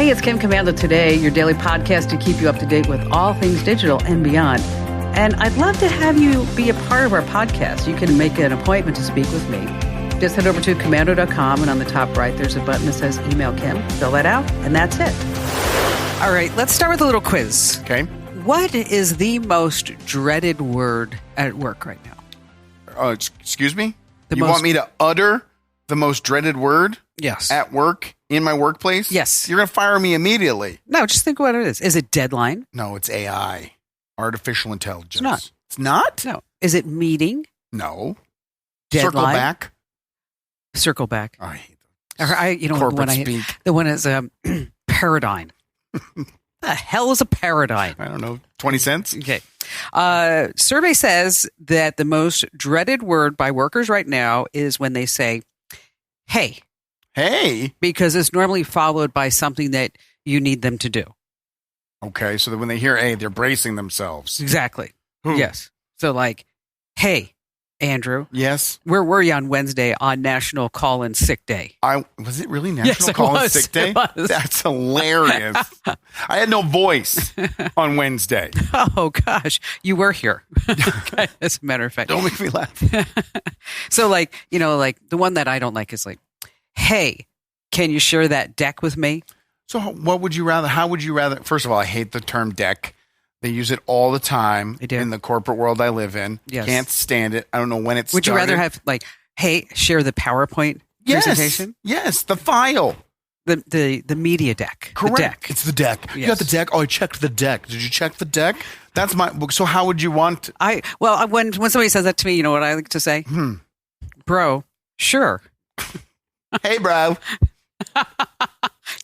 Hey, it's Kim Commando Today, your daily podcast to keep you up to date with all things digital and beyond. And I'd love to have you be a part of our podcast. You can make an appointment to speak with me. Just head over to commando.com, and on the top right, there's a button that says Email Kim. Fill that out, and that's it. All right, let's start with a little quiz. Okay. What is the most dreaded word at work right now? Excuse me? Want me to utter the most dreaded word? Yes. At work? In my workplace? Yes. You're going to fire me immediately. No, just think what it is. Is it deadline? No, it's AI. Artificial intelligence. It's not. It's not? No. Is it meeting? No. Deadline? Circle back? Circle back. I hate Corporate speak. The one is paradigm. The hell is a paradigm? I don't know. 20 cents? Okay. Survey says that the most dreaded word by workers right now is when they say, hey. Hey? Because it's normally followed by something that you need them to do. Okay, so that when they hear hey, they're bracing themselves. Exactly. Yes. So like, hey, Andrew. Yes. Where were you on Wednesday on National Call-In Sick Day? Was it really National Call-In Sick Day? It was. That's hilarious. I had no voice on Wednesday. Oh, gosh. You were here. Okay, as a matter of fact. Don't make me laugh. So like, the one that I don't like is like, hey, can you share that deck with me? So what would you rather? How would you rather? First of all, I hate the term deck. They use it all the time in the corporate world I live in. Yes. Can't stand it. I don't know when it's Would you rather have like, hey, share the PowerPoint presentation? Yes, the file. The media deck. Correct. The deck. It's the deck. Yes. You got the deck? Oh, I checked the deck. Did you check the deck? That's my book. So how would you want? When somebody says that to me, you know what I like to say? Bro, sure. Hey, bro.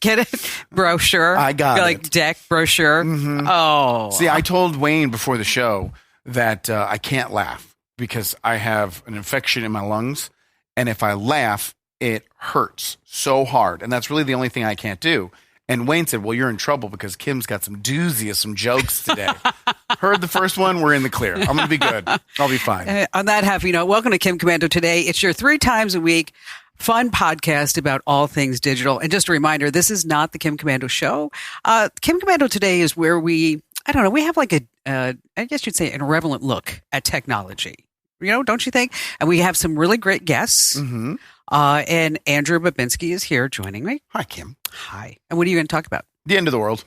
Get it? Brochure. I got it. Like deck, brochure. Mm-hmm. Oh. See, I told Wayne before the show that I can't laugh because I have an infection in my lungs. And if I laugh, it hurts so hard. And that's really the only thing I can't do. And Wayne said, well, you're in trouble because Kim's got some doozy of some jokes today. Heard the first one. We're in the clear. I'm going to be good. I'll be fine. On that happy note, welcome to Kim Commando Today. It's your 3 times a week fun podcast about all things digital. And just a reminder, this is not the Kim Commando Show. Kim Commando Today is where we have like I guess you'd say an irreverent look at technology. Don't you think? And we have some really great guests. Mm-hmm. And Andrew Babinski is here joining me. Hi, Kim. Hi. And what are you going to talk about? The end of the world.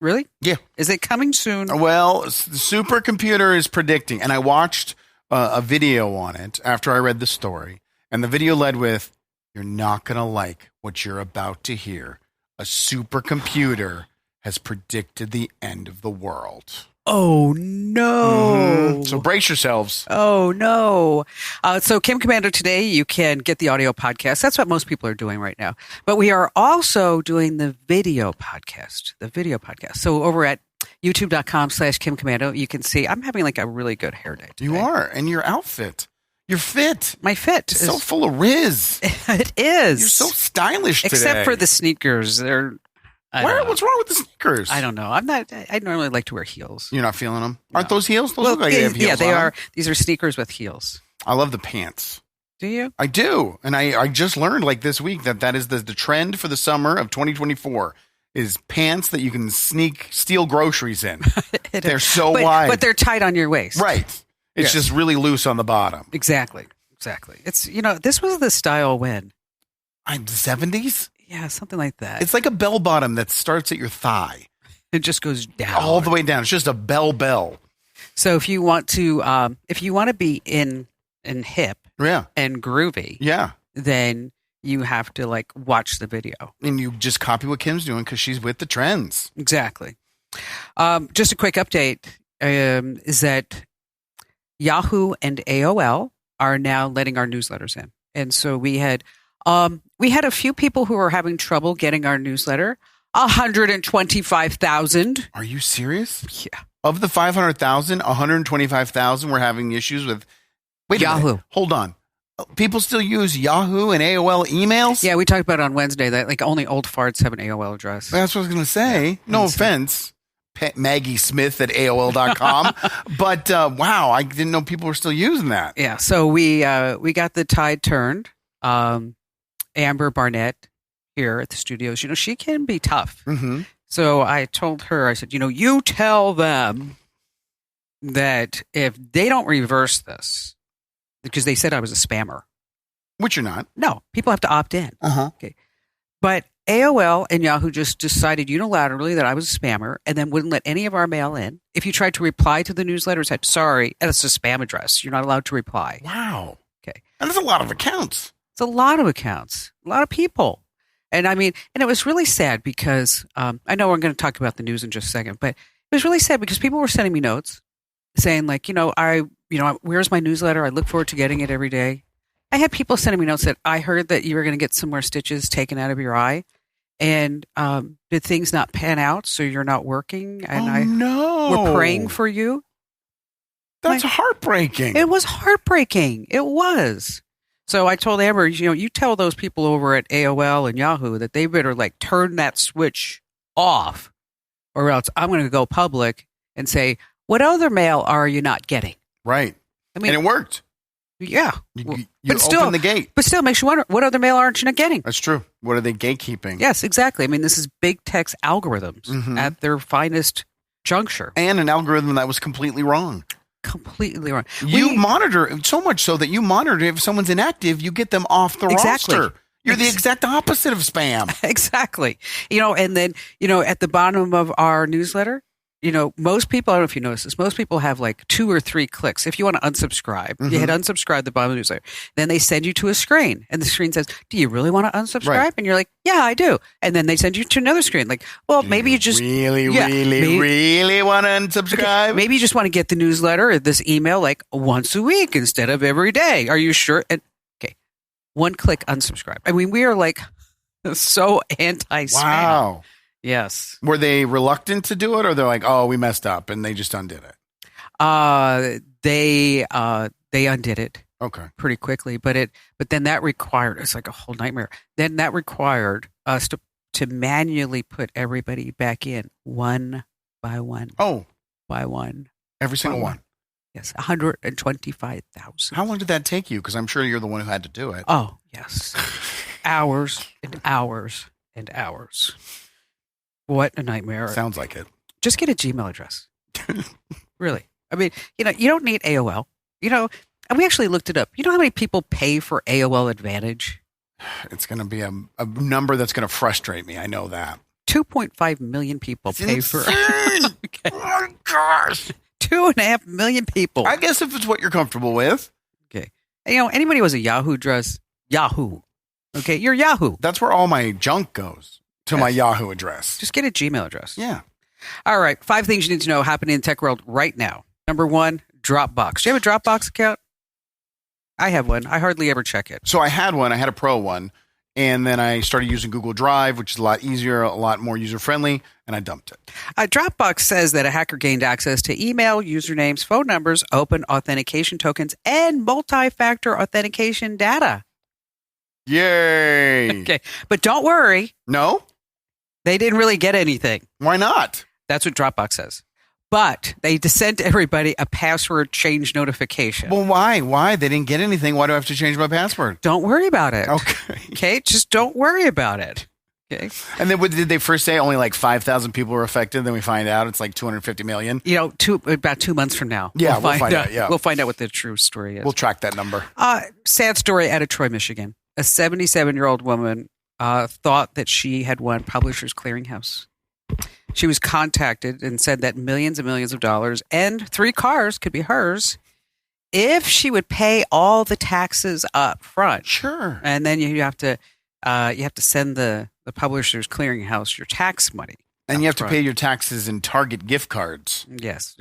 Really? Yeah. Is it coming soon? Well, the supercomputer is predicting, and I watched a video on it after I read the story. And the video led with, you're not going to like what you're about to hear. A supercomputer has predicted the end of the world. Oh, no. Mm-hmm. So brace yourselves. Oh, no. So Kim Commando Today, you can get the audio podcast. That's what most people are doing right now. But we are also doing the video podcast. So over at youtube.com/Kim Commando, you can see I'm having like a really good hair day today. You are. And your outfit. You're fit. My fit is so full of riz. It is. You're so stylish today. Except for the sneakers. What's wrong with the sneakers? I don't know. I normally like to wear heels. You're not feeling them? No. Aren't those heels? Those look like they have heels. Yeah, they on are. them. These are sneakers with heels. I love the pants. Do you? I do. And I just learned like this week that is the trend for the summer of 2024 is pants that you can steal groceries in. They're so wide. But they're tight on your waist. Right. It's just really loose on the bottom. Exactly. It's, this was the style when? The 70s? Yeah, something like that. It's like a bell bottom that starts at your thigh. It just goes down. All the way down. It's just a bell. So if you want to be in hip and groovy, then you have to like watch the video. And you just copy what Kim's doing because she's with the trends. Exactly. Just a quick update is that Yahoo and AOL are now letting our newsletters in. And so we had a few people who were having trouble getting our newsletter. 125,000. Are you serious? Yeah. Of the 500,000, 125,000 were having issues with Yahoo. Hold on. People still use Yahoo and AOL emails? Yeah, we talked about it on Wednesday that like only old farts have an AOL address. That's what I was going to say. Yeah. No offense, Maggie Smith at AOL.com. But wow, I didn't know people were still using that. Yeah, so we got the tide turned. Amber Barnett, here at the studios, she can be tough. Mm-hmm. So I told her, I said, you tell them that if they don't reverse this, because they said I was a spammer. Which you're not. No, people have to opt in. Uh-huh. Okay. But AOL and Yahoo just decided unilaterally that I was a spammer and then wouldn't let any of our mail in. If you tried to reply to the newsletter, it said, sorry, that's a spam address. You're not allowed to reply. Wow. Okay. And that's a lot of accounts. It's a lot of accounts, a lot of people. And and it was really sad because I know we're going to talk about the news in just a second, but it was really sad because people were sending me notes saying like, where's my newsletter? I look forward to getting it every day. I had people sending me notes that I heard that you were going to get some more stitches taken out of your eye. And did things not pan out? So you're not working? And no. We're praying for you. That's heartbreaking. It was heartbreaking. It was. So I told Amber, you tell those people over at AOL and Yahoo that they better like turn that switch off or else I'm going to go public and say, what other mail are you not getting? Right. And it worked. Yeah. You opened the gate. But still makes you wonder, what other mail aren't you not getting? That's true. What are they gatekeeping? Yes, exactly. This is big tech's algorithms at their finest juncture. And an algorithm that was completely wrong. Completely wrong. You monitor so much so that you monitor if someone's inactive, you get them off the roster. You're the exact opposite of spam. Exactly. And then, at the bottom of our newsletter, most people, I don't know if you notice this, most people have like 2 or 3 clicks. If you want to unsubscribe, you hit unsubscribe at the bottom of the newsletter. Then they send you to a screen and the screen says, do you really want to unsubscribe? Right. And you're like, yeah, I do. And then they send you to another screen. Like, well, maybe you just really want to unsubscribe. Okay, maybe you just want to get the newsletter or this email like once a week instead of every day. Are you sure? And, okay. 1 click unsubscribe. We are like so anti-spam. Wow. Yes. Were they reluctant to do it, or they're like, "Oh, we messed up," and they just undid it? They undid it. Okay. Pretty quickly, but then that required, it's like a whole nightmare. Then that required us to manually put everybody back in one by one. Oh, by one. Every single one. Yes, 125,000. How long did that take you? Because I'm sure you're the one who had to do it. Oh, yes, hours and hours and hours. What a nightmare. Sounds like it. Just get a Gmail address. Really. You don't need AOL. And we actually looked it up. You know how many people pay for AOL Advantage? It's going to be a number that's going to frustrate me. I know that. 2.5 million people pay for it. Okay. Oh my gosh. 2.5 million people. I guess if it's what you're comfortable with. Okay. And, anybody who has a Yahoo address, Yahoo. Okay, you're Yahoo. That's where all my junk goes. To my Yahoo address. Just get a Gmail address. Yeah. All right. 5 things you need to know happening in the tech world right now. Number 1, Dropbox. Do you have a Dropbox account? I have one. I hardly ever check it. So I had one. I had a pro one. And then I started using Google Drive, which is a lot easier, a lot more user-friendly, and I dumped it. Dropbox says that a hacker gained access to email, usernames, phone numbers, open authentication tokens, and multi-factor authentication data. Yay. Okay. But don't worry. No? They didn't really get anything. Why not? That's what Dropbox says. But they sent everybody a password change notification. Well, why? Why? They didn't get anything. Why do I have to change my password? Don't worry about it. Okay. Okay? Just don't worry about it. Okay. And then did they first say only like 5,000 people were affected? Then we find out it's like 250 million? About 2 months from now. Yeah, we'll find out. Yeah. We'll find out what the true story is. We'll track that number. Sad story out of Troy, Michigan. A 77-year-old woman thought that she had won Publishers Clearinghouse. She was contacted and said that millions and millions of dollars and 3 cars could be hers if she would pay all the taxes up front. Sure. And then you have to send the Publishers Clearinghouse your tax money. And you have to pay your taxes in Target gift cards. Yes.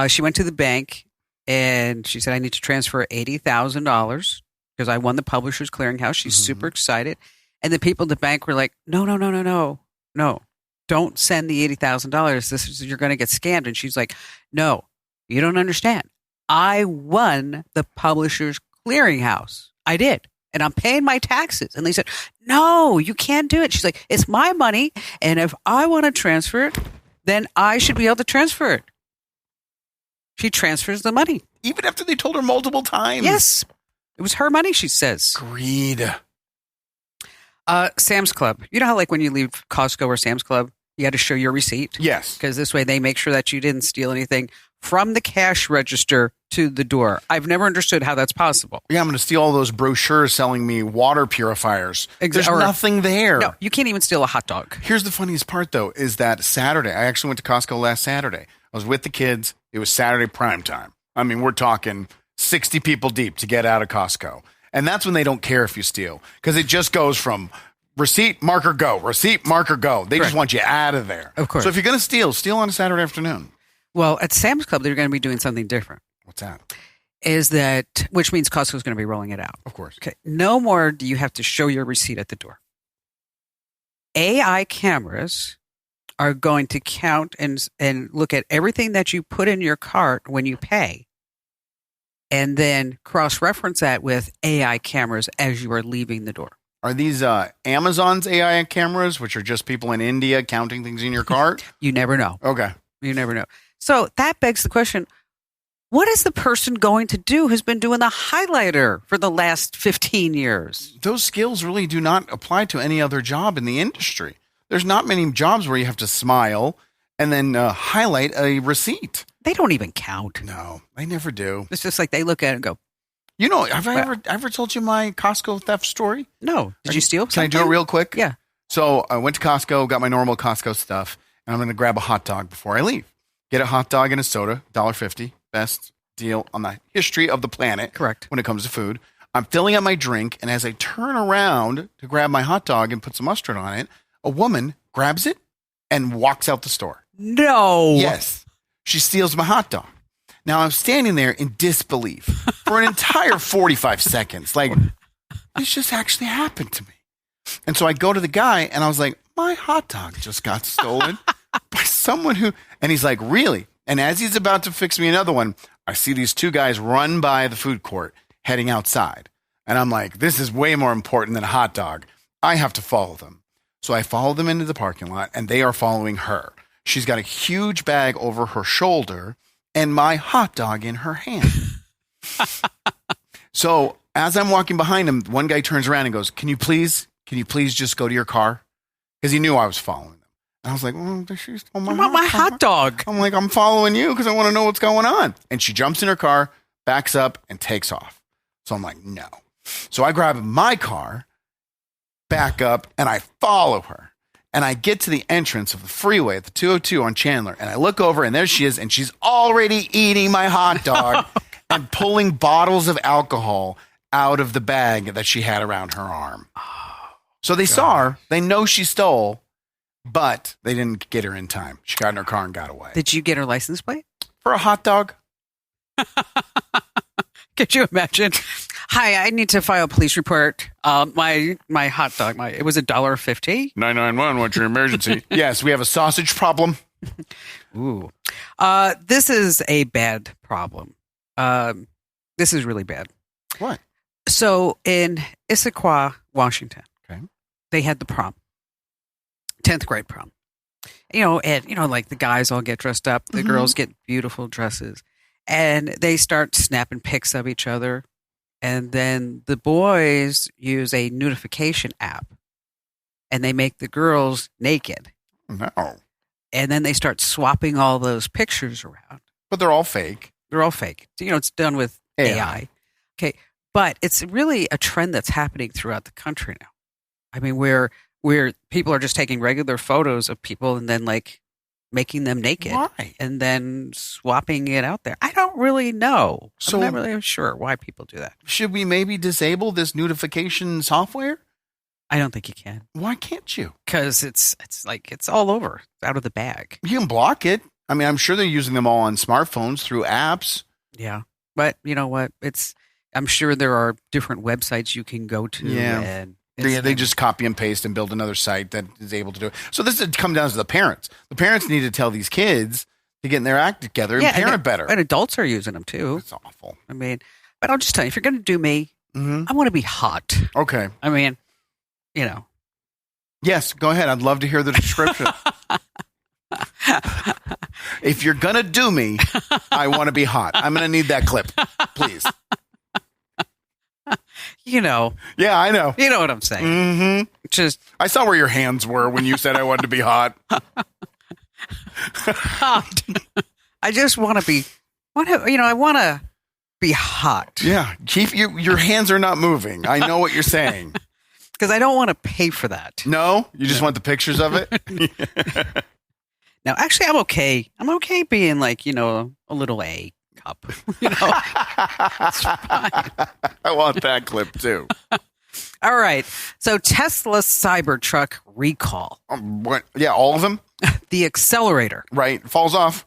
She went to the bank and she said, I need to transfer $80,000 because I won the Publishers Clearinghouse. She's super excited. And the people at the bank were like, no. Don't send the $80,000. You're going to get scammed. And she's like, no, you don't understand. I won the Publishers Clearinghouse. I did. And I'm paying my taxes. And they said, no, you can't do it. She's like, it's my money. And if I want to transfer it, then I should be able to transfer it. She transfers the money. Even after they told her multiple times. Yes. It was her money, she says. Greed. Sam's Club. You know how like when you leave Costco or Sam's Club, you had to show your receipt? Yes. Because this way they make sure that you didn't steal anything from the cash register to the door. I've never understood how that's possible. Yeah, I'm going to steal all those brochures selling me water purifiers. There's nothing there. No, you can't even steal a hot dog. Here's the funniest part, though, is that Saturday, I actually went to Costco last Saturday. I was with the kids. It was Saturday prime time. I mean, we're talking 60 people deep to get out of Costco. And that's when they don't care if you steal, because it just goes from receipt, marker, go. Receipt, marker, go. They Correct. just want you out of there. Of course. So if you're going to steal on a Saturday afternoon. Well, at Sam's Club, they're going to be doing something different. What's that? Which means Costco's going to be rolling it out. Of course. Okay. No more do you have to show your receipt at the door. AI cameras are going to count and look at everything that you put in your cart when you pay, and then cross-reference that with AI cameras as you are leaving the door. Are these Amazon's AI cameras, which are just people in India counting things in your cart? You never know. Okay. You never know. So that begs the question, what is the person going to do who's been doing the highlighter for the last 15 years? Those skills really do not apply to any other job in the industry. There's not many jobs where you have to smile and then highlight a receipt. They don't even count. No, they never do. It's just like they look at it and go, You know, have I ever told you my Costco theft story? no. Did you steal something? Can I do it real quick? Yeah. So I went to Costco, got my normal Costco stuff, and I'm going to grab a hot dog before I leave. Get a hot dog and a soda, $1.50. Best deal on the history of the planet. Correct. When it comes to food. I'm filling up my drink, and as I turn around to grab my hot dog and put some mustard on it, a woman grabs it and walks out the store. No. Yes. She steals my hot dog. Now I'm standing there in disbelief for an entire 45 seconds. Like, this just actually happened to me. And so I go to the guy and I was like, my hot dog just got stolen by someone who, and he's like, really? And as he's about to fix me another one, I see these two guys run by the food court heading outside. And I'm like, this is way more important than a hot dog. I have to follow them. So I follow them into the parking lot and they are following her. She's got a huge bag over her shoulder and my hot dog in her hand. So as I'm walking behind him, one guy turns around and goes, can you please just go to your car? Because he knew I was following them. And I was like, she stole my hot dog. I'm like, I'm following you because I want to know what's going on. And she jumps in her car, backs up, and takes off. So I'm like, no. So I grab my car, back up, and I follow her. And I get to the entrance of the freeway at the 202 on Chandler. And I look over, and there she is, and she's already eating my hot dog and pulling bottles of alcohol out of the bag that she had around her arm. So they saw her. They know she stole, but they didn't get her in time. She got in her car and got away. Did you get her license plate? For a hot dog? Could you imagine? Hi, I need to file a police report. My hot dog, it was $1.50. 991, what's your emergency? Yes, we have a sausage problem. Ooh. This is a bad problem. This is really bad. What? So in Issaquah, Washington, okay, they had the prom, 10th grade prom. And like the guys all get dressed up, the girls get beautiful dresses, and they start snapping pics of each other. And then the boys use a nudification app, and they make the girls naked. No. And then they start swapping all those pictures around. But they're all fake. They're all fake. It's done with AI. Okay. But it's really a trend that's happening throughout the country now. I mean, where people are just taking regular photos of people and then like making them naked. Why? And then swapping it out there. I don't really know. So, I'm not really sure why people do that. Should we maybe disable this notification software? I don't think you can. Why can't you? Because it's all over. It's out of the bag. You can block it. I mean, I'm sure they're using them all on smartphones through apps. Yeah. But you know what? I'm sure there are different websites you can go to. Yeah. And they just copy and paste and build another site that is able to do it. So this would come down to the parents. The parents need to tell these kids to get in their act together and parent better. And adults are using them too. It's awful. I mean, but I'll just tell you, if you're going to do me, I want to be hot. Okay. I mean, Yes, go ahead. I'd love to hear the description. If you're going to do me, I want to be hot. I'm going to need that clip, please. you know. Yeah, I know. You know what I'm saying. Mm-hmm. Just I saw where your hands were when you said I wanted to be hot. hot. I just want to be, I want to be hot. Yeah, keep your hands are not moving. I know what you're saying. Because I don't want to pay for that. No, you just want the pictures of it. Now, actually, I'm okay. I'm okay being like, a little A cup. It's fine. I want that clip too. All right. So Tesla Cybertruck recall. What? Yeah, all of them. The accelerator. Right, falls off.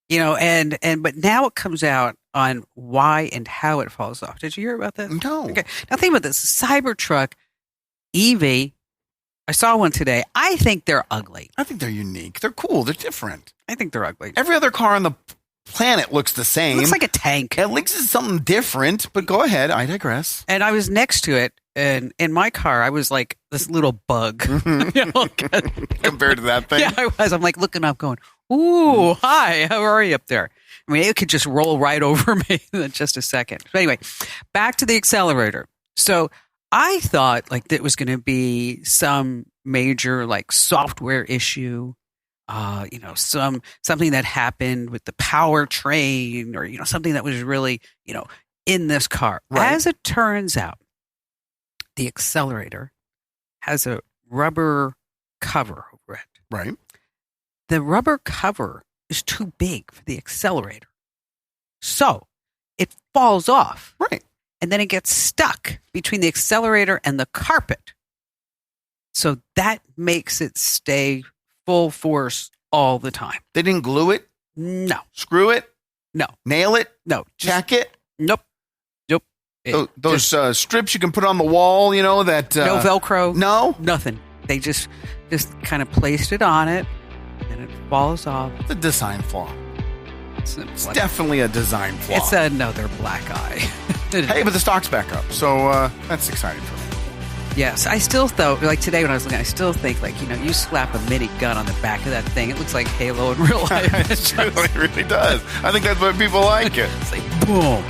But now it comes out on why and how it falls off. Did you hear about this? No. Okay. Now think about this. Cybertruck EV. I saw one today. I think they're ugly. I think they're unique. They're cool. They're different. I think they're ugly. Every other car on the planet looks the same. It looks like a tank. At least it's something different. But go ahead. I digress. And I was next to it, and in my car, I was like this little bug. Compared to that thing. Yeah, I was. I'm like looking up, going, "Ooh, hi, how are you up there?" I mean, it could just roll right over me in just a second. But anyway, back to the accelerator. So I thought like that was going to be some major like software issue, something that happened with the powertrain, or something that was really in this car. Right. As it turns out, the accelerator has a rubber cover over it. Right. The rubber cover is too big for the accelerator, so it falls off. Right. And then it gets stuck between the accelerator and the carpet. So that makes it stay full force all the time. They didn't glue it? No. Screw it? No. Nail it? No. Tack it? Nope. Those strips you can put on the wall, that... no Velcro. No? Nothing. They just kind of placed it on it, and it falls off. It's a design flaw. It's definitely a design flaw. It's another black eye. Hey, but the stock's back up, so that's exciting for me. Yes, I still thought, like today when I was looking, I still think like, you slap a mini gun on the back of that thing. It looks like Halo in real life. It really does. I think that's why people like it. It's like, boom.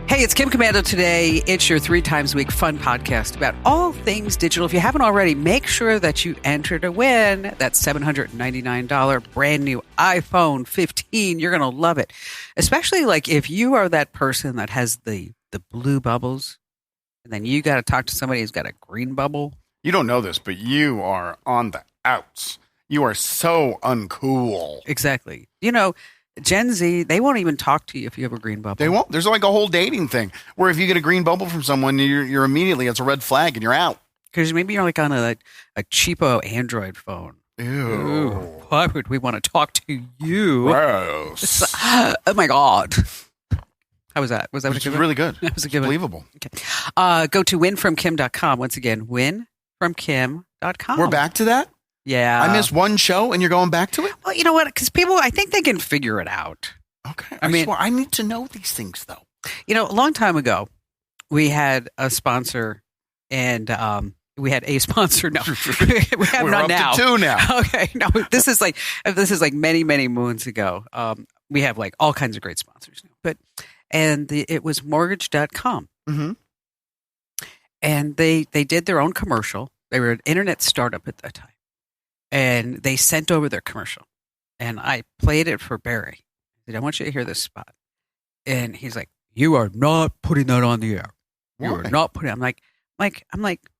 Hey, it's Kim Commando today. It's your 3 times a week fun podcast about all things digital. If you haven't already, make sure that you enter to win that $799 brand new iPhone 15. You're going to love it. Especially like if you are that person that has the blue bubbles and then you got to talk to somebody who's got a green bubble. You don't know this, but you are on the outs. You are so uncool. Exactly. Gen Z, they won't even talk to you if you have a green bubble. They won't. There's like a whole dating thing where if you get a green bubble from someone, you're immediately, it's a red flag and you're out. Because maybe you're like on a cheapo Android phone. Ew. Why would we want to talk to you? Gross. Oh my God. How was that? Was that Which is really good. That was a good one. Believable. Okay. Go to winfromkim.com. Once again, winfromkim.com. We're back to that? Yeah. I missed one show and you're going back to it? Well, you know what? Because people, I think they can figure it out. Okay. I mean, I need to know these things, though. A long time ago, we had a sponsor and we had a sponsor. No, we have We're none up now. to 2 now. Okay. No, this is like many, many moons ago. We have like all kinds of great sponsors now, it was mortgage.com. Mm-hmm. And they did their own commercial. They were an internet startup at that time. And they sent over their commercial. And I played it for Barry. I said, I want you to hear this spot. And he's like, you are not putting that on the air. You Why? are not putting it. I'm like,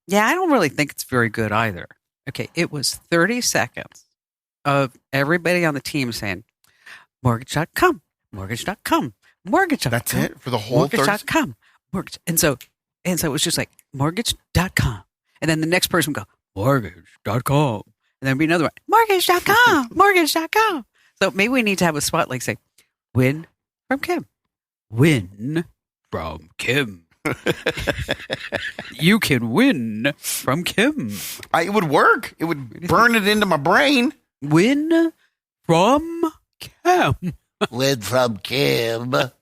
yeah, I don't really think it's very good either. Okay, it was 30 seconds of everybody on the team saying, mortgage.com, mortgage.com, mortgage.com. That's it for the whole 30 mortgage.com, mortgage. And so it was just like, mortgage.com. And then the next person would go, mortgage.com. And then be another one, mortgage.com, mortgage.com. So maybe we need to have a spot like say, win from Kim. Win from Kim. You can win from Kim. It would work. It would burn it into my brain. Win from Kim. Win from Kim.com.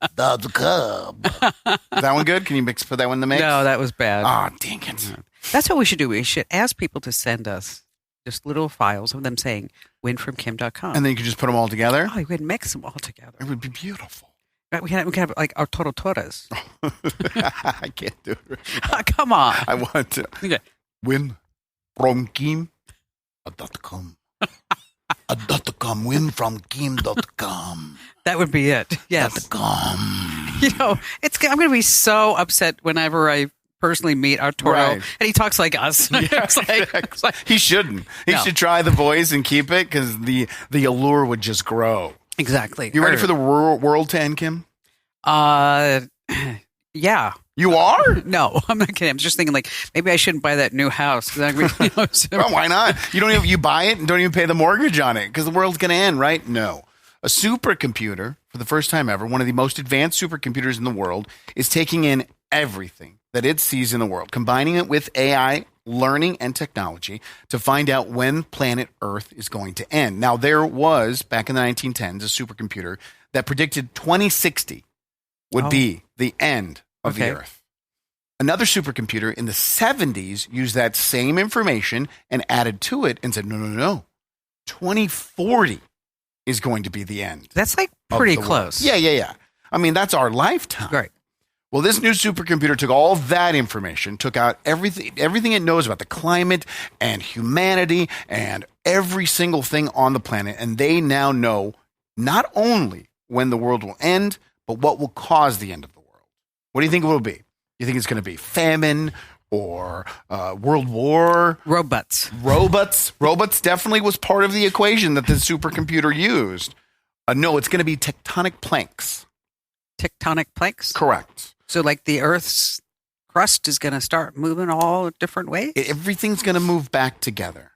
Is that one good? Can you put that one in the mix? No, that was bad. Oh, dang it. That's what we should do. We should ask people to send us just little files of them saying, winfromkim.com. And then you could just put them all together. Oh, we would mix them all together. It would be beautiful. Right, we could have like our totoras. I can't do it. Right Come on. I want to. Okay. Win from Kim.com. Winfromkim.com. That would be it. Yes. .com. You know, I'm going to be so upset whenever I personally meet Arturo Right. and he talks like us. Yeah, it's like, he shouldn't. He should try the voice and keep it because the allure would just grow. exactly. You ready for the world to end, Kim? Yeah. You are? No, I'm not kidding. I'm just thinking like maybe I shouldn't buy that new house. 'Cause Well, why not? You buy it and don't even pay the mortgage on it because the world's going to end, right? No. A supercomputer, for the first time ever, one of the most advanced supercomputers in the world, is taking in everything that it sees in the world, combining it with AI, learning, and technology to find out when planet Earth is going to end. Now, there was, back in the 1910s, a supercomputer that predicted 2060 would be the end of the Earth. Another supercomputer in the 70s used that same information and added to it and said, no. 2040 is going to be the end. That's like pretty close. Yeah. I mean, that's our lifetime. Right. Well, this new supercomputer took all that information, took out everything it knows about the climate and humanity and every single thing on the planet. And they now know not only when the world will end, but what will cause the end of the world. What do you think it will be? You think it's going to be famine or world war? Robots. Robots definitely was part of the equation that the supercomputer used. No, it's going to be tectonic planks. Tectonic planks? Correct. So like the Earth's crust is going to start moving all different ways? Everything's going to move back together.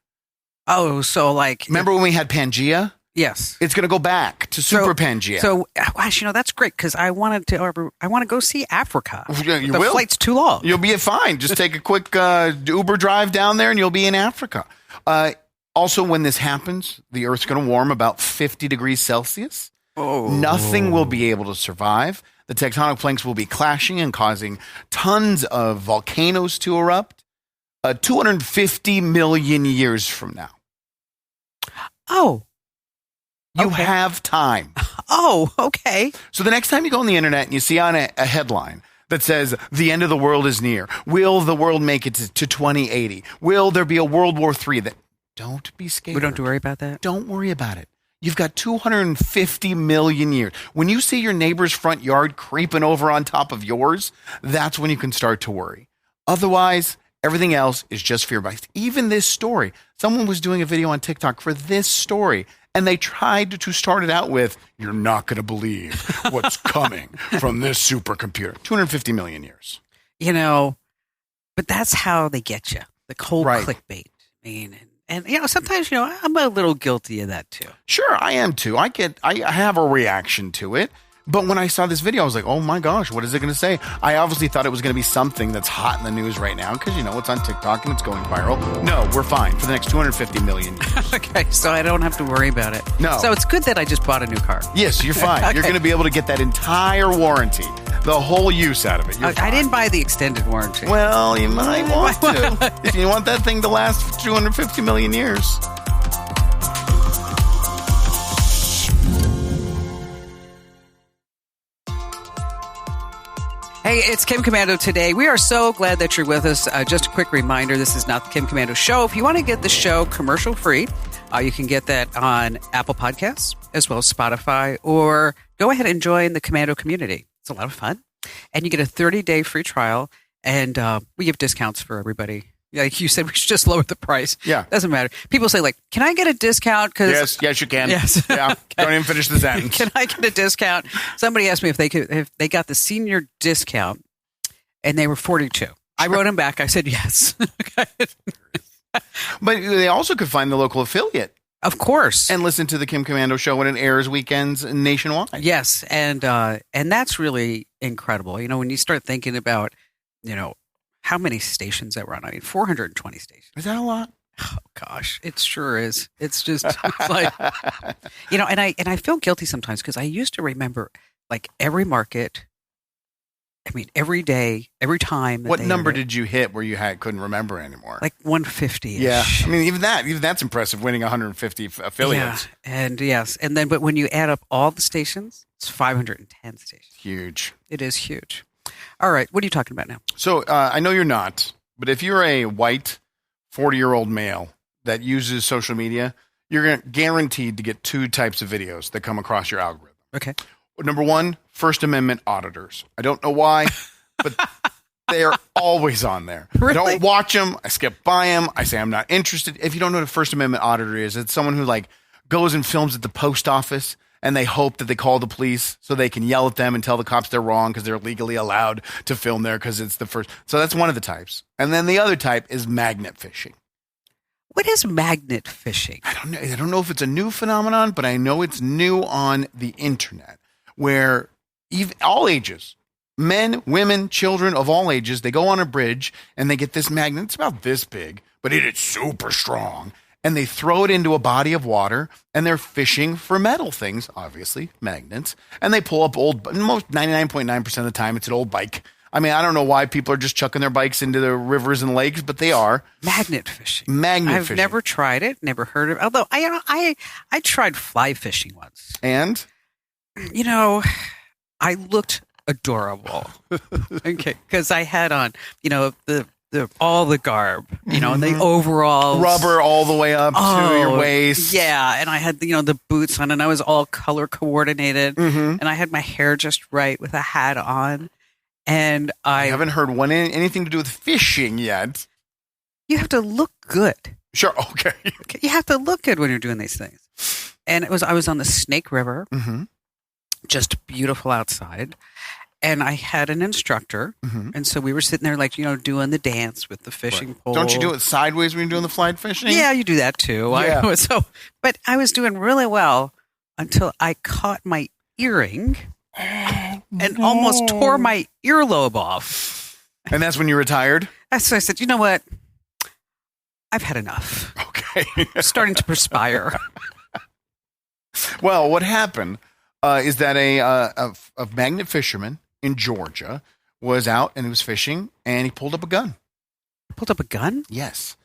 Oh, so like... Remember when we had Pangea? Yes. It's going to go back to Super Pangea. So, gosh, that's great because I want to go see Africa. You the will. flight's too long. You'll be fine. Just take a quick Uber drive down there and you'll be in Africa. Also, when this happens, the Earth's going to warm about 50 degrees Celsius. Oh. Nothing will be able to survive. The tectonic plates will be clashing and causing tons of volcanoes to erupt 250 million years from now. Oh. You have time. Oh, okay. So the next time you go on the internet and you see on a headline that says the end of the world is near, will the world make it to 2080? Will there be a World War III? Don't be scared. We don't have to worry about that? Don't worry about it. You've got 250 million years. When you see your neighbor's front yard creeping over on top of yours, that's when you can start to worry. Otherwise, everything else is just fear-based. Even this story, someone was doing a video on TikTok for this story, and they tried to start it out with, you're not going to believe what's coming from this supercomputer. 250 million years. But that's how they get you. The cold clickbait. I mean, and sometimes, I'm a little guilty of that too. Sure, I am too. I have a reaction to it. But when I saw this video, I was like, oh my gosh, what is it going to say? I obviously thought it was going to be something that's hot in the news right now because, it's on TikTok and it's going viral. No, we're fine for the next 250 million years. Okay, so I don't have to worry about it. No. So it's good that I just bought a new car. Yes, you're fine. Okay. You're going to be able to get that entire warranty, the whole use out of it. I didn't buy the extended warranty. Well, you might want to. If you want that thing to last for 250 million years. Hey, it's Kim Komando today. We are so glad that you're with us. Just a quick reminder, this is not the Kim Komando Show. If you want to get the show commercial-free, you can get that on Apple Podcasts as well as Spotify, or go ahead and join the Komando community. It's a lot of fun. And you get a 30-day free trial, and we give discounts for everybody. Like you said, we should just lower the price. Yeah. Doesn't matter. People say, like, can I get a discount? Yes, you can. Yes. Yeah. Okay. Don't even finish the sentence. Can I get a discount? Somebody asked me if they got the senior discount, and they were 42. I wrote them back. I said yes. But they also could find the local affiliate. Of course. And listen to the Kim Komando Show when it airs weekends nationwide. Yes. And that's really incredible. When you start thinking about, how many stations that run. I mean, 420 stations. Is that a lot? Oh, gosh. It sure is. It's just like, and I feel guilty sometimes because I used to remember like every market I mean, every day, every time. What number did you hit where you couldn't remember anymore? Like 150. Yeah. I mean, even that's impressive, winning 150 affiliates. Yeah. And yes. And then, but when you add up all the stations, it's 510 stations. Huge. It is huge. All right. What are you talking about now? So I know you're not, but if you're a white 40-year-old male that uses social media, you're guaranteed to get two types of videos that come across your algorithm. Okay. Number one, First Amendment auditors. I don't know why, but they're always on there. Really? I don't watch them. I skip by them. I say I'm not interested. If you don't know what a First Amendment auditor is, it's someone who like goes and films at the post office and they hope that they call the police so they can yell at them and tell the cops they're wrong because they're legally allowed to film there because it's the first. So that's one of the types. And then the other type is magnet fishing. What is magnet fishing? I don't know. I don't know if it's a new phenomenon, but I know it's new on the internet where all ages, men, women, children of all ages, they go on a bridge and they get this magnet. It's about this big, but it is super strong. And they throw it into a body of water and they're fishing for metal things, obviously, magnets. And they pull up most 99.9% of the time, it's an old bike. I mean, I don't know why people are just chucking their bikes into the rivers and lakes, but they are. Magnet fishing. I've never tried it, never heard of it. Although I tried fly fishing once. And? You know, I looked adorable. Okay, because I had on, all the garb, and the overalls, rubber all the way up to your waist. Yeah, and I had the boots on, and I was all color coordinated, and I had my hair just right with a hat on, and I haven't heard anything to do with fishing yet. You have to look good. Sure, okay. You have to look good when you're doing these things. And I was on the Snake River. Mm-hmm. Just beautiful outside. And I had an instructor. Mm-hmm. And so we were sitting there doing the dance with the fishing pole. Don't you do it sideways when you're doing the fly fishing? Yeah, you do that too. Yeah. But I was doing really well until I caught my earring and almost tore my earlobe off. And that's when you retired? So I said, you know what? I've had enough. Okay. I'm starting to perspire. Well, what happened is that a magnet fisherman in Georgia was out and he was fishing and he pulled up a gun. Pulled up a gun? Yes.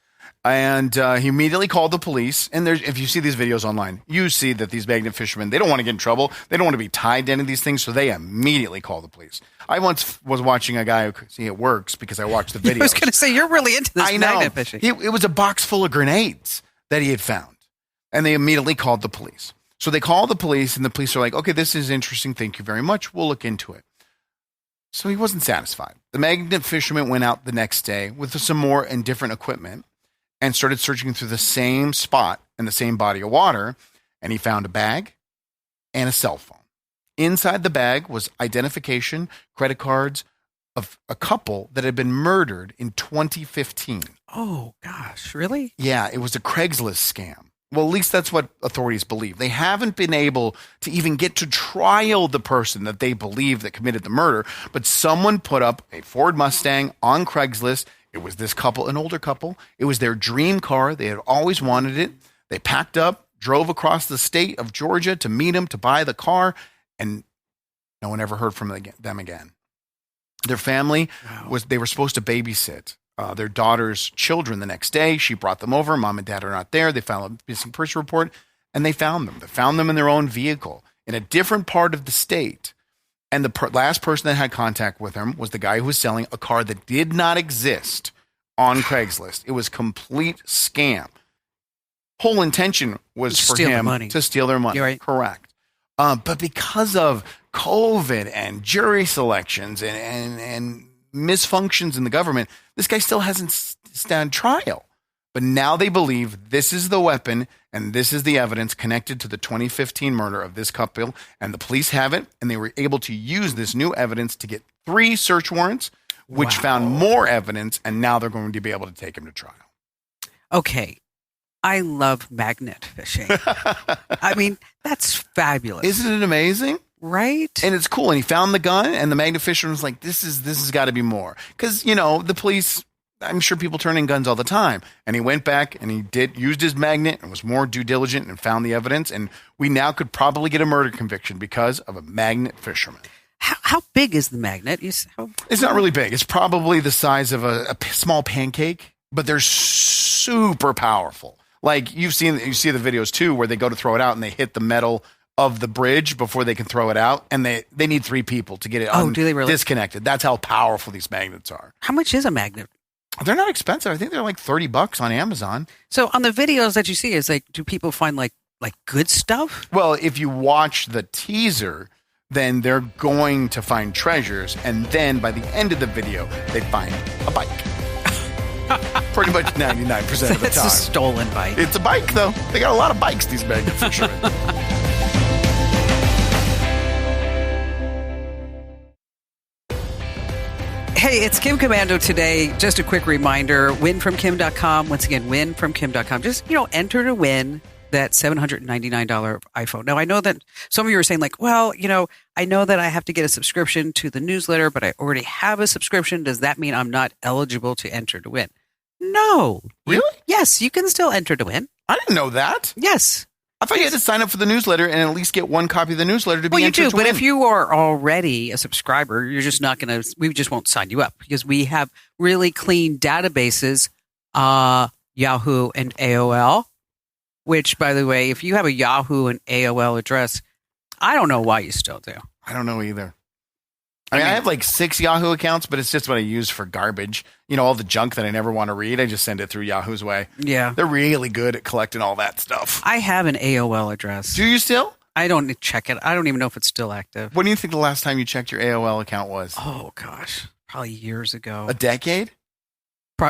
And he immediately called the police. And if you see these videos online, you see that these magnet fishermen, they don't want to get in trouble. They don't want to be tied to any of these things. So they immediately call the police. I once was watching a guy who, see, it works because I watched the videos. I was going to say, you're really into this magnet fishing. It was a box full of grenades that he had found. And they immediately called the police. So they call the police, and the police are like, okay, this is interesting. Thank you very much. We'll look into it. So he wasn't satisfied. The magnet fisherman went out the next day with some more and different equipment and started searching through the same spot in the same body of water, and he found a bag and a cell phone. Inside the bag was identification, credit cards of a couple that had been murdered in 2015. Oh, gosh, really? Yeah, it was a Craigslist scam. Well, at least that's what authorities believe. They haven't been able to even get to trial the person that they believe that committed the murder, but someone put up a Ford Mustang on Craigslist. It was this couple, an older couple. It was their dream car. They had always wanted it. They packed up, drove across the state of Georgia to meet him, to buy the car, and no one ever heard from them again. Their family they were supposed to babysit their daughter's children the next day. She brought them over. Mom and dad are not there. They filed a missing person report, and they found them. They found them in their own vehicle in a different part of the state. And the last person that had contact with them was the guy who was selling a car that did not exist on Craigslist. It was complete scam. Whole intention was for him to steal their money. You're right. Correct. But because of COVID and jury selections and misfunctions in the government, this guy still hasn't stand trial. But now they believe this is the weapon and this is the evidence connected to the 2015 murder of this couple. And the police have it, and they were able to use this new evidence to get 3 search warrants, which found more evidence, and now they're going to be able to take him to trial. Okay. I love magnet fishing. I mean, that's fabulous. Isn't it amazing? Right? And it's cool. And he found the gun, and the magnet fisherman was like, this has got to be more. Because, the police, I'm sure people turn in guns all the time. And he went back and he used his magnet and was more due diligent and found the evidence. And we now could probably get a murder conviction because of a magnet fisherman. How big is the magnet? It's not really big. It's probably the size of a small pancake, but they're super powerful. Like you see the videos too, where they go to throw it out and they hit the metal of the bridge before they can throw it out, and they need 3 people to get it do they really? Disconnected. That's how powerful these magnets are. How much is a magnet? They're not expensive. I think they're like $30 on Amazon. So on the videos that you see, is like, do people find like good stuff? Well, if you watch the teaser, then they're going to find treasures, and then by the end of the video, they find a bike. Pretty much 99% of the time. It's a stolen bike. It's a bike, though. They got a lot of bikes, these magnets, for sure. Hey, it's Kim Commando today. Just a quick reminder, winfromkim.com. Once again, winfromkim.com. Just, enter to win that $799 iPhone. Now, I know that some of you are saying like, well, I know that I have to get a subscription to the newsletter, but I already have a subscription. Does that mean I'm not eligible to enter to win? No. Really? Yes, you can still enter to win. I didn't know that. Yes. I thought you had to sign up for the newsletter and at least get one copy of the newsletter to be entered to win. But if you are already a subscriber, you're just not going to, we just won't sign you up because we have really clean databases, Yahoo and AOL, which, by the way, if you have a Yahoo and AOL address, I don't know why you still do. I don't know either. I have like 6 Yahoo accounts, but it's just what I use for garbage. All the junk that I never want to read, I just send it through Yahoo's way. Yeah. They're really good at collecting all that stuff. I have an AOL address. Do you still? I don't check it. I don't even know if it's still active. When do you think the last time you checked your AOL account was? Oh, gosh. Probably years ago. A decade?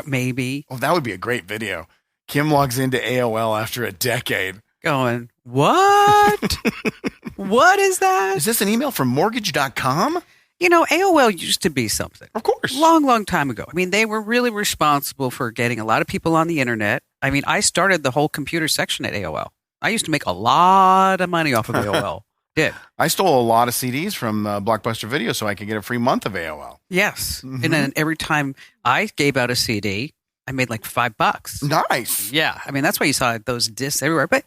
Maybe. Oh, that would be a great video. Kim logs into AOL after a decade. Going, what? What is that? Is this an email from mortgage.com? AOL used to be something. Of course. Long, long time ago. They were really responsible for getting a lot of people on the internet. I started the whole computer section at AOL. I used to make a lot of money off of AOL. Did. I stole a lot of CDs from Blockbuster Video so I could get a free month of AOL. Yes. Mm-hmm. And then every time I gave out a CD, I made like $5. Nice. Yeah. That's why you saw those discs everywhere. But,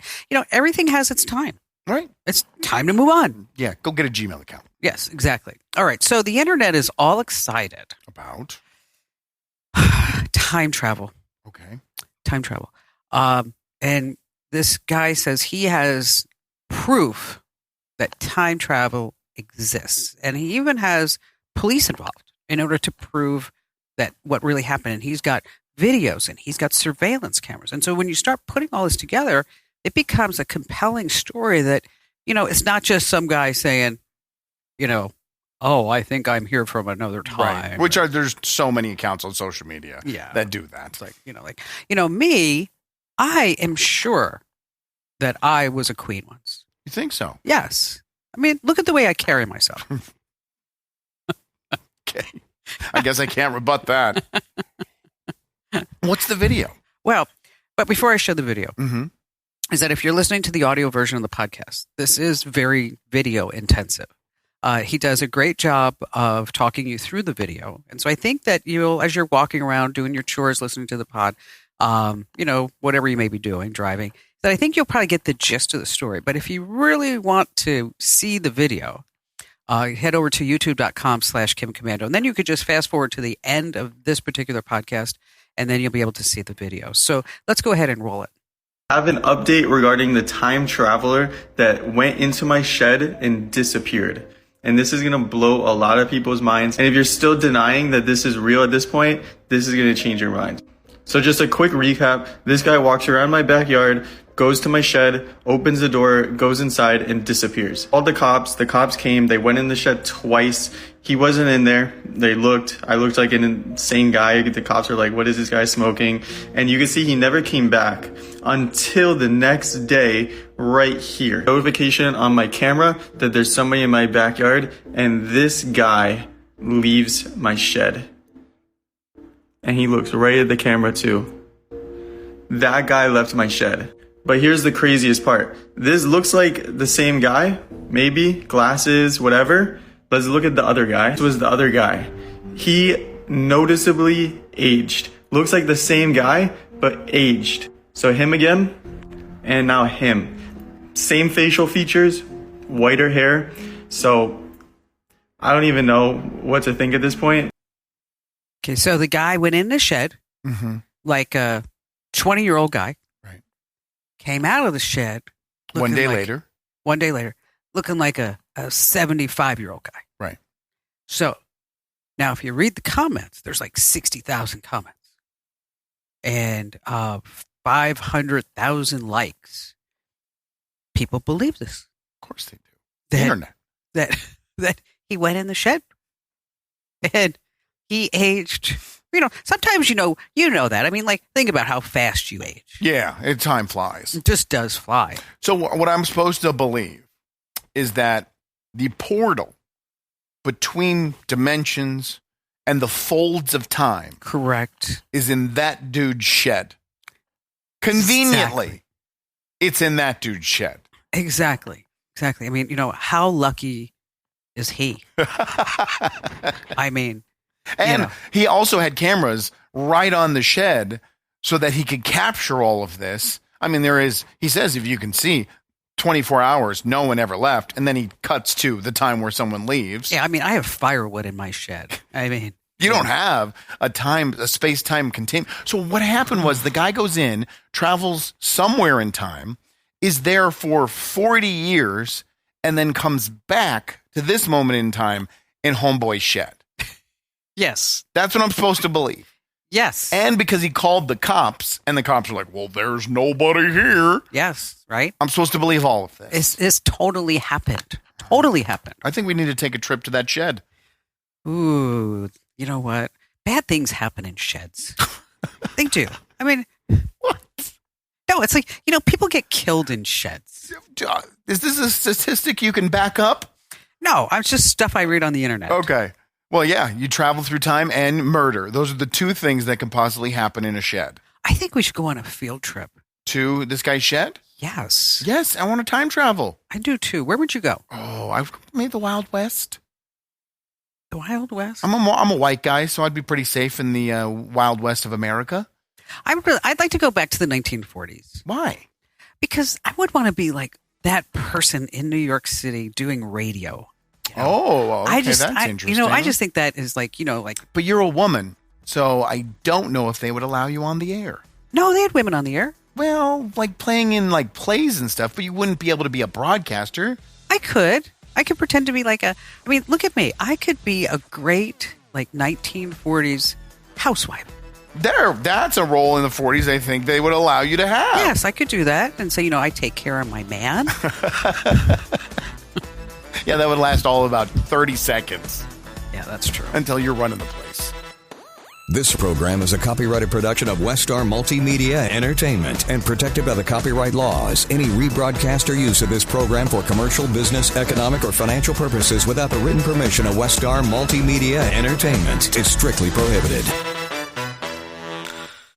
everything has its time. Right. It's time to move on. Yeah. Go get a Gmail account. Yes, exactly. All right. So the internet is all excited about time travel. Okay. Time travel. And this guy says he has proof that time travel exists. And he even has police involved in order to prove that what really happened. And he's got videos and he's got surveillance cameras. And so when you start putting all this together, it becomes a compelling story that, it's not just some guy saying, oh, I think I'm here from another time. Right. There's so many accounts on social media that do that. It's me, I am sure that I was a queen once. You think so? Yes. Look at the way I carry myself. Okay. I guess I can't rebut that. What's the video? Well, but before I show the video, mm-hmm. is that if you're listening to the audio version of the podcast, this is very video intensive. He does a great job of talking you through the video. And so I think that as you're walking around, doing your chores, listening to the pod, whatever you may be doing, driving, that I think you'll probably get the gist of the story. But if you really want to see the video, head over to youtube.com/Kim Commando. And then you could just fast forward to the end of this particular podcast, and then you'll be able to see the video. So let's go ahead and roll it. I have an update regarding the time traveler that went into my shed and disappeared. And this is going to blow a lot of people's minds. And if you're still denying that this is real at this point, this is going to change your mind. So just a quick recap. This guy walks around my backyard, goes to my shed, opens the door, goes inside, and disappears. Called the cops came, they went in the shed twice. He wasn't in there. I looked like an insane guy. The cops are like, what is this guy smoking? And you can see he never came back until the next day right here. Notification on my camera that there's somebody in my backyard, and this guy leaves my shed. And he looks right at the camera too. That guy left my shed. But here's the craziest part. This looks like the same guy, maybe, glasses, whatever. Let's look at the other guy. This was the other guy. He noticeably aged. Looks like the same guy, but aged. So him again, and now him. Same facial features, whiter hair. So I don't even know what to think at this point. Okay, so the guy went in the shed, like a 20-year-old guy. Right. Came out of the shed. One day One day later, looking like a 75-year-old guy. Right. So now if you read the comments, there's like 60,000 comments and 500,000 likes. People believe this. Of course they do. The internet. That he went in the shed and he aged. Sometimes you know that. I mean, like, think about how fast you age. Yeah, time flies. It just does fly. So what I'm supposed to believe is that the portal between dimensions and the folds of time, correct, is in that dude's shed. Conveniently, It's in that dude's shed. Exactly. I mean, how lucky is he? I mean, and he also had cameras right on the shed so that he could capture all of this. I mean, he says, if you can see, 24 hours, no one ever left. And then he cuts to the time where someone leaves. Yeah, I mean, I have firewood in my shed. I mean, you don't have a space-time continuum. So what happened was the guy goes in, travels somewhere in time, is there for 40 years, and then comes back to this moment in time in Homeboy's shed. Yes. That's what I'm supposed to believe. Yes. And because he called the cops, and the cops are like, well, there's nobody here. Yes, right? I'm supposed to believe all of this. This totally happened. Totally happened. I think we need to take a trip to that shed. Ooh, you know what? Bad things happen in sheds. They do. I mean, what? No, it's like, people get killed in sheds. Is this a statistic you can back up? No, it's just stuff I read on the internet. Okay. Well, yeah, you travel through time and murder. Those are the two things that can possibly happen in a shed. I think we should go on a field trip. To this guy's shed? Yes. Yes, I want to time travel. I do too. Where would you go? Oh, I've made the Wild West. The Wild West? I'm a white guy, so I'd be pretty safe in the Wild West of America. I'd like to go back to the 1940s. Why? Because I would want to be like that person in New York City doing radio. Oh, okay, that's interesting. I just think that is like. But you're a woman, so I don't know if they would allow you on the air. No, they had women on the air. Well, like playing in like plays and stuff, but you wouldn't be able to be a broadcaster. I could pretend to be look at me. I could be a great 1940s housewife. That's a role in the 40s I think they would allow you to have. Yes, I could do that and say, I take care of my man. Yeah, that would last all about 30 seconds. Yeah, that's true. Until you're running the place. This program is a copyrighted production of Westar Multimedia Entertainment and protected by the copyright laws. Any rebroadcast or use of this program for commercial, business, economic, or financial purposes without the written permission of Westar Multimedia Entertainment is strictly prohibited.